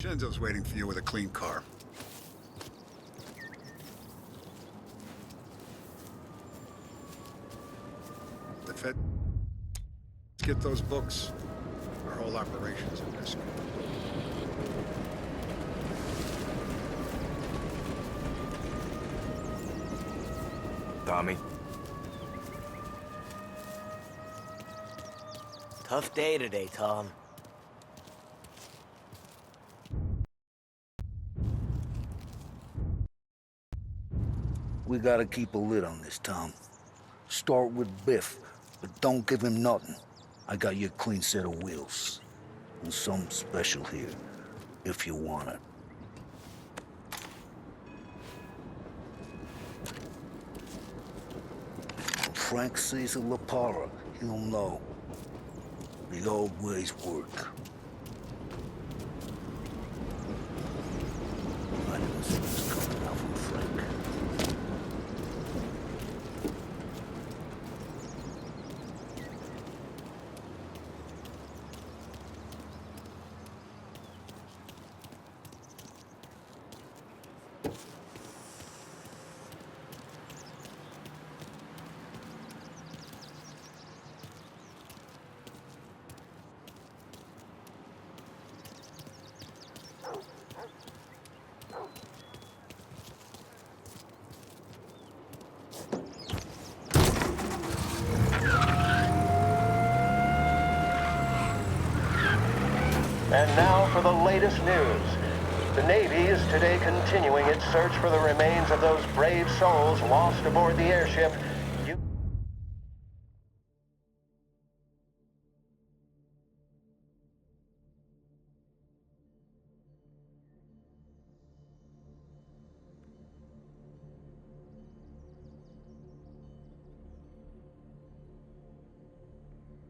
Vincenzo's waiting for you with a clean car. Lütfen, let's get those books. Our whole operation's at risk. Tommy? Tough day today, Tom. We gotta keep a lid on this, Tom. Start with Biff, but don't give him nothing. I got you a clean set of wheels. And something special here, if you want it. When Frank sees a La Parra, he'll know. The old ways work. I didn't see this coming out from Frank. And now for the latest news. The Navy is today continuing its search for the remains of those brave souls lost aboard the airship.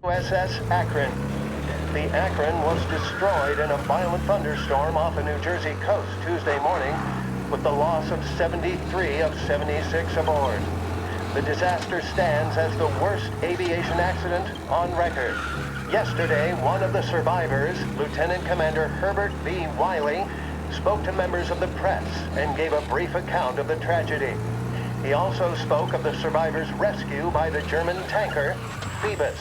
USS Akron. The Akron was destroyed in a violent thunderstorm off the New Jersey coast Tuesday morning, with the loss of 73 of 76 aboard. The disaster stands as the worst aviation accident on record. Yesterday, one of the survivors, Lieutenant Commander Herbert B. Wiley, spoke to members of the press and gave a brief account of the tragedy. He also spoke of the survivors' rescue by the German tanker, Phoebus.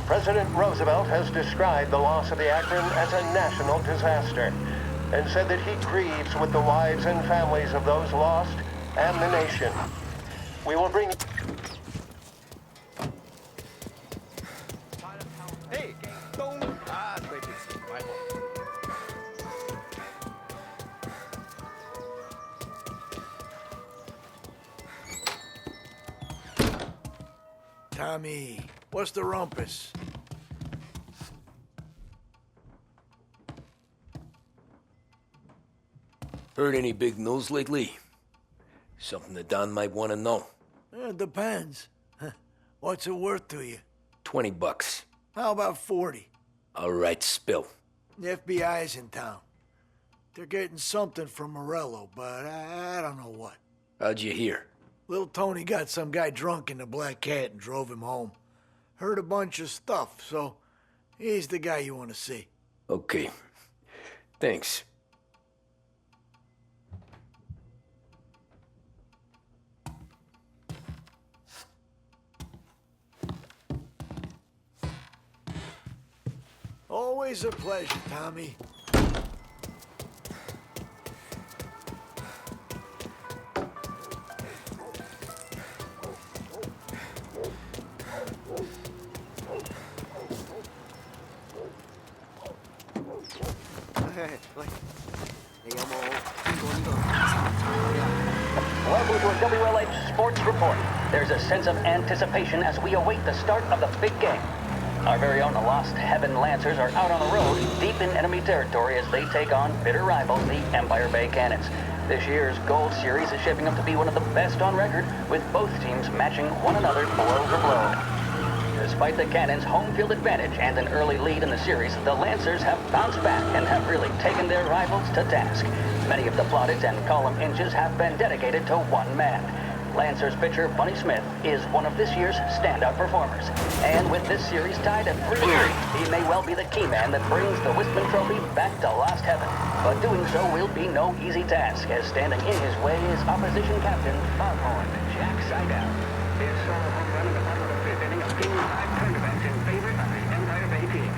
President Roosevelt has described the loss of the Akron as a national disaster and said that he grieves with the wives and families of those lost and the nation. We will bring... Hey, don't... wait, it's my fault. Tommy, what's the rumpus? Heard any big news lately? Something that Don might want to know. It depends. What's it worth to you? $20. How about 40? All right, spill. The FBI's in town. They're getting something from Morello, but I don't know what. How'd you hear? Little Tony got some guy drunk in the Black Cat and drove him home. Heard a bunch of stuff, so he's the guy you want to see. Okay. Thanks. Always a pleasure, Tommy. Welcome to a WLH Sports Report. There's a sense of anticipation as we await the start of the big game. Our very own Lost Heaven Lancers are out on the road, deep in enemy territory as they take on bitter rivals, the Empire Bay Cannons. This year's Gold Series is shaping up to be one of the best on record, with both teams matching one another blow for blow. Despite the Cannons' home field advantage and an early lead in the series, the Lancers have bounced back and have really taken their rivals to task. Many of the plaudits and column inches have been dedicated to one man. Lancers pitcher Bunny Smith is one of this year's standout performers. And with this series tied at 3-3, he may well be the key man that brings the Lütfen Trophy back to Lost Heaven. But doing so will be no easy task, as standing in his way is opposition captain Foghorn Jack Seidel. His solo home run in the bottom of the fifth inning of Game 5 turn events in favor of the Empire Bay team.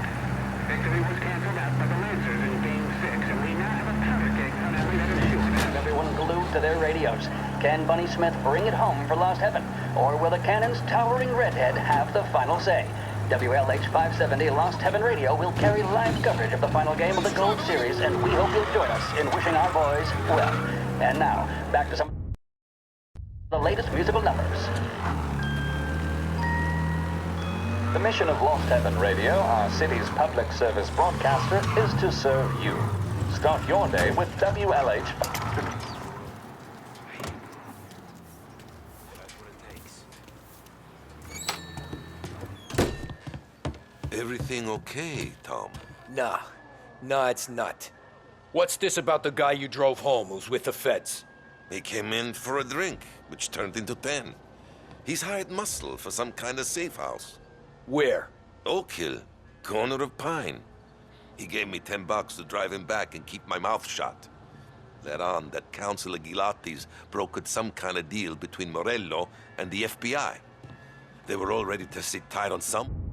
Victory was canceled out by the Lancers in Game 6, and we now have a powder keg finale that ensures everyone glued to their radios. Can Bunny Smith bring it home for Lost Heaven, or will the Cannon's towering redhead have the final say? WLH 570 Lost Heaven Radio will carry live coverage of the final game of the Gold Series, and we hope you'll join us in wishing our boys well. And now, back to some of the latest musical numbers. The mission of Lost Heaven Radio, our city's public service broadcaster, is to serve you. Start your day with WLH. Everything okay, Tom? Nah. Nah, it's not. What's this about the guy you drove home who's with the feds? He came in for a drink, which turned into 10. He's hired muscle for some kind of safe house. Where? Oak Hill, corner of Pine. He gave me $10 to drive him back and keep my mouth shut. Let on that Councilor Gilatti's brokered some kind of deal between Morello and the FBI. They were all ready to sit tight on some.